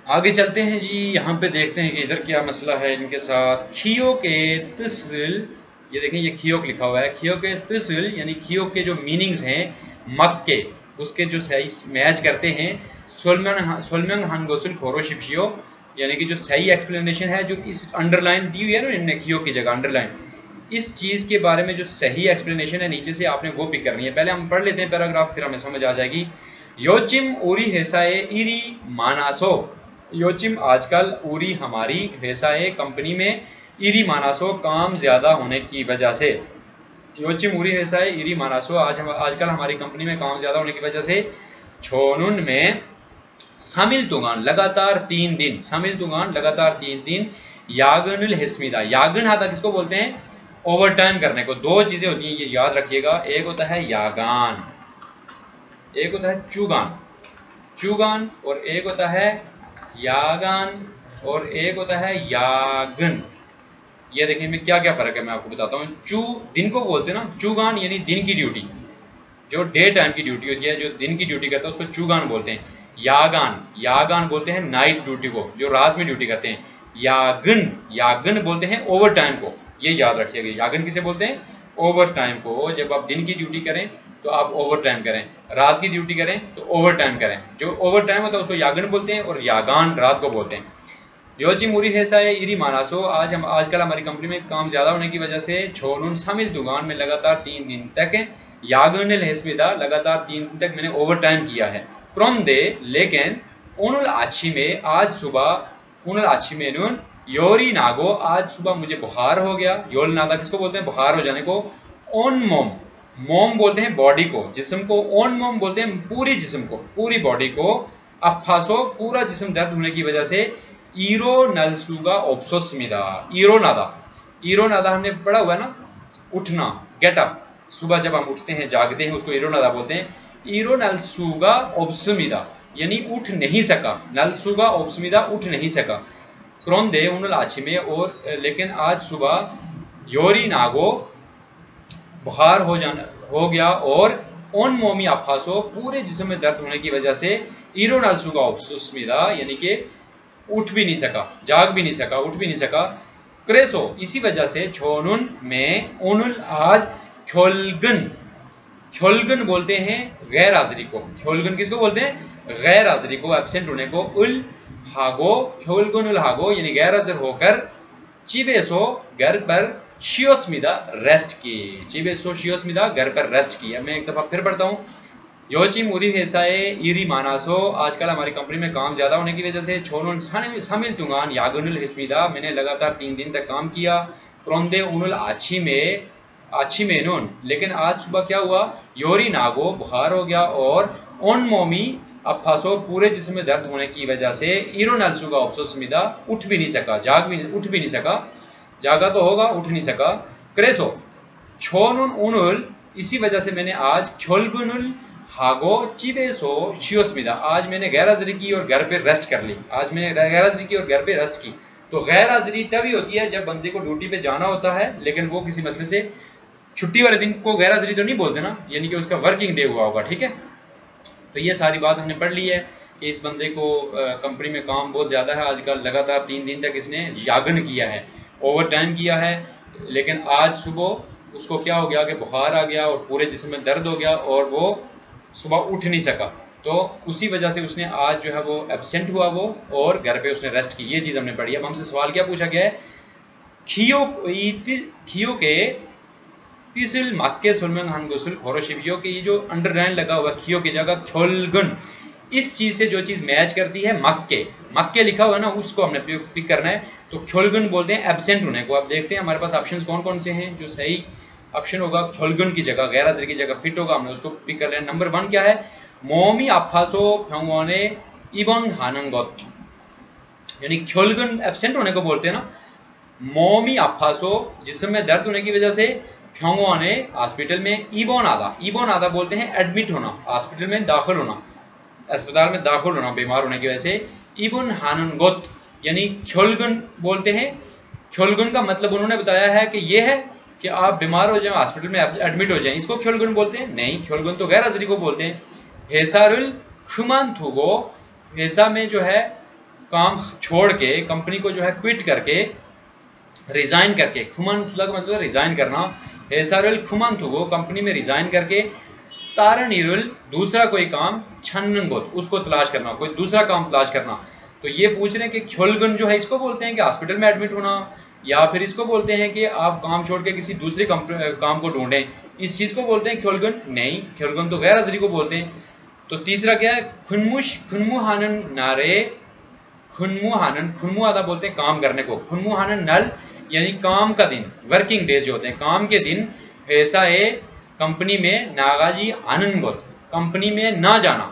आगे चलते हैं जी। यहाँ पे देखते हैं कि इधर क्या मसला है इनके साथ। खियो के तिस्ल, ये देखें ये खियोक लिखा हुआ है। खियो के तिस्ल यानी खियोक के जो मीनिंग्स हैं मक्के, उसके जो सही मैच करते हैं सोलमंग हानगोसुल खोरोशिपियो, यानी कि जो सही एक्सप्लेनेशन है, जो इस अंडरलाइन दी हुई है ना इनने खियो की जगह अंडरलाइन, इस चीज़ के बारे में जो सही एक्सप्लेनेशन है नीचे से आपने वो पिक करनी है। पहले हम पढ़ लेते हैं पैराग्राफ, फिर हमें समझ आ जाएगी। योचिम ओरी हेसाए इरी मानासो, योचिम आजकल, उरी हमारी, वेसाए कंपनी में, इरी मानासो काम ज्यादा होने की वजह से। योचिम उरी वेसाए इरी मानासो आजकल हमारी कंपनी में काम ज्यादा होने की वजह से। छोनुन में शामिल तुगान लगातार 3 दिन, शामिल तुगान लगातार 3 दिन, यागनुल हिस्मिदा, यागन हाथा किसको बोलते हैं? ओवर टाइम करने को। दो चीजें होती हैं ये याद रखिएगा, एक होता है यागान, एक होता है चुगान, चुगान, और एक होता है यागान, और एक होता है यागन। ये देखिए में क्या क्या फर्क है मैं आपको बताता हूँ। चू दिन को बोलते हैं ना, चुगान यानी दिन की ड्यूटी, जो डे टाइम की ड्यूटी होती है, जो दिन की ड्यूटी करता है उसको चुगान बोलते हैं। यागान, यागान बोलते हैं नाइट ड्यूटी को, जो रात में ड्यूटी करते हैं। यागन, यागन बोलते हैं ओवर टाइम को। ये याद रखिएगा, यागन किसे बोलते हैं? ओवर टाइम को। जब आप दिन की ड्यूटी करें तो आप ओवर टाइम करें, रात की ड्यूटी करें तो ओवर टाइम करें। जो ओवर टाइम होता है उसको यागन बोलते हैं, और यागान रात को बोलते हैं। योची मुरी हेसा है इरी मानासो, आजकल हमारी कंपनी में काम ज्यादा होने की वजह से छोनुन शामिल दुकान में लगातार 3 दिन तक, यागुनिल हेस्मिदा लगातार 3 दिन तक मैंने ओवर टाइम किया है। क्रोंदे लेकिन, उनुल आछी में आज सुबह, उनुल आछी में नून योरी नागो आज सुबह मुझे बुखार हो गया। योल नादा किसको बोलते हैं? बुखार हो जाने को। ओन मोम, मोम बोलते हैं बॉडी को, जिस्म को। ओन मोम बोलते हैं पूरी जिस्म को, पूरी बॉडी को। अफासो पूरा जिस्म दर्द होने की वजह से। ईरो नलसुगा ओप्सोस्मिदा, ईरो नादा, ईरो नादा हमने पढ़ा हुआ है ना, उठना, गेट अप, सुबह जब हम उठते हैं जागते हैं उसको ईरो नादा बोलते हैं। ईरो नलसुगा ओप्समिदा यानी उठ नहीं सका, नलसुगा ओप्समिदा उठ नहीं सका। क्रोंदे उन लाची में, और लेकिन आज सुबह योरी नागो बुखार हो गया, और ओन मोमी अफासो पूरे जिस्म में दर्द होने की वजह से। ईरो नलसुगा ओप्समिदा यानी कि उठ भी नहीं सका, जाग भी नहीं सका, उठ भी नहीं सका। क्रेसो इसी वजह से छोनुन में ओनुल आज ख्योलगन, ख्योलगन बोलते हैं गैर हाजिरी को। ख्योलगन किसको बोलते हैं? गैर हाजिरी को, एब्सेंट होने को। उल हागो, ख्योलगन उल हागो यानी गैर हाजिर होकर। चिबेसो घर पर, शियोस्मिदा रेस्ट की, चिबेसो शियोस्मिदा घर पर रेस्ट की। मैं एक दफा फिर पढ़ता हूँ। योची मुरी हेसाए इरी मानासो आजकल हमारी कंपनी में काम ज्यादा होने की वजह से। छोनुन शामिल तुंगान यागुनुल हिस्मिदा मैंने लगातार 3 दिन तक काम किया। क्रोंदे उनुल आछी में नून लेकिन आज सुबह क्या हुआ? योरी नागो बुखार हो गया, और ओन मोमी अफासो पूरे जिस्म में दर्द होने की वजह से। ईरो नलसुगा ओप्सोस्मिदा उठ भी नहीं सका, उठ भी नहीं सका, जागा तो होगा, उठ नहीं सका। क्रेसो छोनुन उनुल इसी वजह से मैंने आज ख्योलगुनुल हागो चिबेसो शियोस्मिदा आज मैंने गैर हाजिरी की और घर पे रेस्ट कर ली। आज मैंने गैर हाजिरी की और घर पे रेस्ट की। तो गैर हाजिरी तभी होती है जब बंदे को ड्यूटी पे जाना होता है, लेकिन वो किसी मसले से छुट्टी वाले दिन को गैर हाजिरी तो नहीं बोलते ना, यानी कि उसका वर्किंग डे हुआ होगा। ठीक है, तो ये सारी बात हमने पढ़ ली है कि इस बंदे को कंपनी में काम बहुत ज़्यादा है आजकल। लगातार 3 दिन तक इसने यागन किया है, ओवर टाइम किया है, लेकिन आज सुबह उसको क्या हो गया कि बुखार आ गया और पूरे जिस्म में दर्द हो गया, और वो सुबह उठ नहीं सका। तो उसी वजह से उसने आज जो है वो एब्सेंट हुआ वो, और घर पे उसने रेस्ट की। ये चीज़ हमने पढ़ी। अब हमसे सवाल क्या पूछा गया है? खियो के तीसरी माक्के सुलमन हानगुसुल खोरोशिपियो की, ये जो अंडरलाइन लगा हुआ खियो की जगह ख्योलगुन, इस चीज से जो चीज मैच करती है मक्के, मक्के लिखा हुआ है ना, उसको हमने पिक करना है। तो ख्योलगुन बोलते हैं एब्सेंट होने को। अब देखते हैं हमारे पास ऑप्शंस कौन कौन से हैं। जो सही ऑप्शन होगा ख्योलगुन की जगह, गैर हाजिर की जगह फिट होगा, हमने उसको पिक कर लेना। नंबर 1 क्या है? मोमी अफासो फ्योंगोने इबन हानंगोत, यानी ख्योलगुन एब्सेंट होने को बोलते हैं ना। मोमी अफासो जिस्म में दर्द होने की वजह से। फ्योंगो ने हॉस्पिटल में। इबोन आदा बोलते हैं एडमिट होना, हॉस्पिटल में दाखिल होना, अस्पताल में दाखिल होना बीमार होने की वजह से। इबन हानुनगोत यानी ख्योलगुन बोलते हैं। ख्योलगुन का मतलब उन्होंने बताया है कि यह है कि आप बीमार हो जाए, हॉस्पिटल में एडमिट हो जाए, इसको ख्योलगुन बोलते हैं। नहीं, ख्योलगुन तो गैर हाजिरी को बोलते हैं। हेसारुल खुमान थुगो, हेसा में जो है काम छोड़ के, कंपनी को जो है क्विट करके, रिजाइन करके, खुमन मतलब रिजाइन करना, हेसारुल खुमन वो कंपनी में रिजाइन करके, तारनीरुल दूसरा कोई काम, छन्नगोत उसको तलाश करना, कोई दूसरा काम तलाश करना। तो ये पूछ रहे हैं कि ख्योलगन जो है इसको बोलते हैं कि हॉस्पिटल में एडमिट होना, या फिर इसको बोलते हैं कि आप काम छोड़ के किसी दूसरे काम को ढूंढें, इस चीज को बोलते हैं ख्योलगन? नहीं, ख्योलगन तो गैर हाजिरी को बोलते हैं। तो तीसरा क्या है? खुनमुहानन नारे, खुनमुहानन, खुनमु आधा बोलते हैं काम करने को, खुनमुहानन नल यानी काम का दिन, वर्किंग डेज जो होते हैं, काम के दिन, ऐसा है कंपनी में नागाजी आनंद, कंपनी में ना जाना,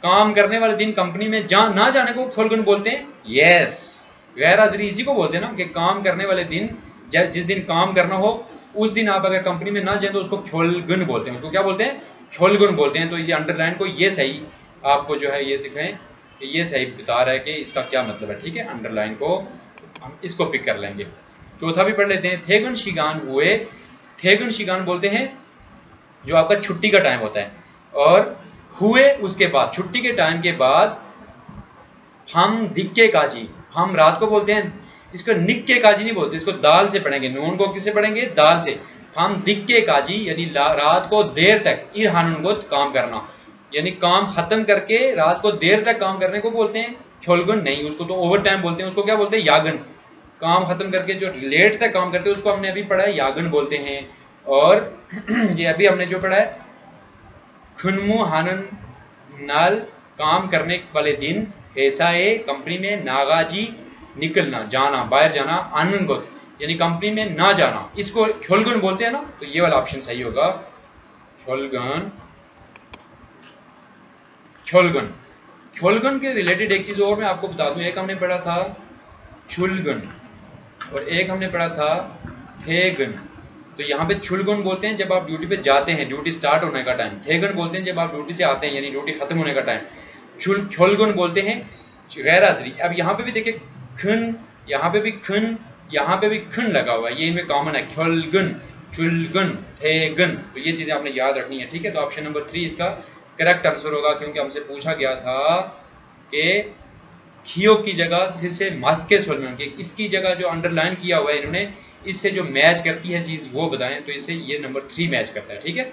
काम करने वाले दिन कंपनी में ना जाने को ख्योलगन बोलते हैं। यस, गैर हाजिरी इसी को बोलते हैं ना, कि काम करने वाले दिन, जिस दिन काम करना हो उस दिन आप अगर कंपनी में ना जाए तो उसको ख्योलगन बोलते हैं। उसको क्या बोलते हैं? ख्योलगन बोलते हैं। तो ये अंडरलाइन को ये सही आपको जो है ये दिखाएं कि ये सही बता रहा है कि इसका क्या मतलब है। ठीक है, अंडरलाइन को हम इसको पिक कर लेंगे। चौथा भी पढ़ लेते हैं। थेगन शिगान हुए, थेगन शिगान बोलते हैं जो आपका छुट्टी का टाइम होता है, और हुए उसके बाद, छुट्टी के टाइम के बाद, हम दिक्के काजी, हम रात को बोलते हैं, इसको निक्के काजी नहीं बोलते, इसको दाल से पढ़ेंगे, नून को किससे पढ़ेंगे? दाल से। हम दिक्के काजी यानी रात को देर तक, इरहानुन को काम करना, यानी काम खत्म करके रात को देर तक काम करने को बोलते हैं ख्योलगन? नहीं, उसको तो ओवर टाइम बोलते हैं। उसको क्या बोलते हैं? यागन। काम खत्म करके जो लेट तक काम करते हैं उसको हमने अभी पढ़ा है, यागन बोलते हैं। और ये अभी हमने जो पढ़ा है, खुनमु हानन नाल काम करने वाले दिन, ऐसा है कंपनी में, नागाजी निकलना, जाना, बाहर जाना, आनंद यानी कंपनी में ना जाना, इसको ख्योलगन बोलते हैं ना। तो ये वाला ऑप्शन सही होगा, ख्योलगन। ख्योलगन, ख्योलगन के रिलेटेड एक चीज और मैं आपको बता दूं, एक हमने पढ़ा था छुलगन और एक हमने पढ़ा था थेगन। तो यहाँ पे छुलगन बोलते हैं जब आप ड्यूटी पे जाते हैं, ड्यूटी स्टार्ट होने का टाइम। थेगन बोलते हैं जब आप ड्यूटी से आते हैं, यानी ड्यूटी खत्म होने का टाइम। ख्योलगन बोलते हैं गैर हाजिरी। अब यहाँ पे भी देखिए खन, यहाँ पे भी खन, यहाँ पे भी खन लगा हुआ है, ये इनमें कॉमन है, ख्योलगन, चुलगन, थेगन। तो ये चीजें आपने याद रखनी है। ठीक है, तो ऑप्शन नंबर 3 इसका करेक्ट आंसर होगा, क्योंकि हमसे पूछा गया था कि खियो की जगह फिर से माक्के सोलमन के, इसकी जगह जो अंडरलाइन किया हुआ है इन्होंने, इससे जो मैच करती है चीज वो बताएं। तो इससे ये नंबर 3 मैच करता है। ठीक है।